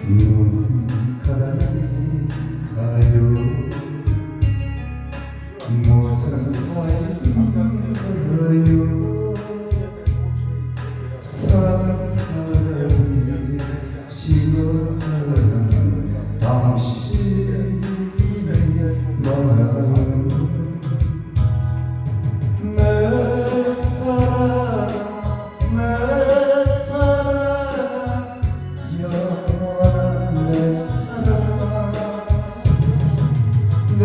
무슨 가랑이 가요 무슨 사랑인가요 사랑이 식어가는 당신의 마음 내 사랑 내 사랑 영원한 내 사랑 내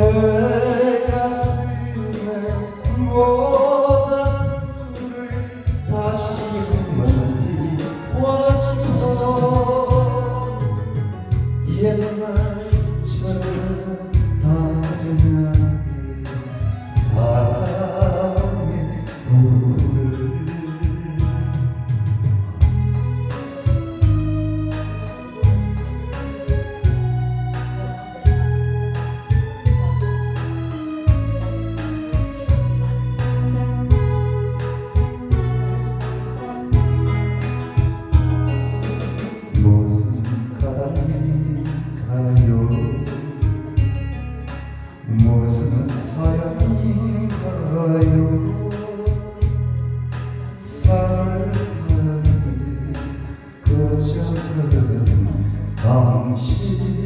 가슴에 모든 불을 다시 만들어줘 옛날처럼 다정하게 사랑의 불을 무슨 가랑이 가요 무슨 사랑인가요 사랑이 그저 당신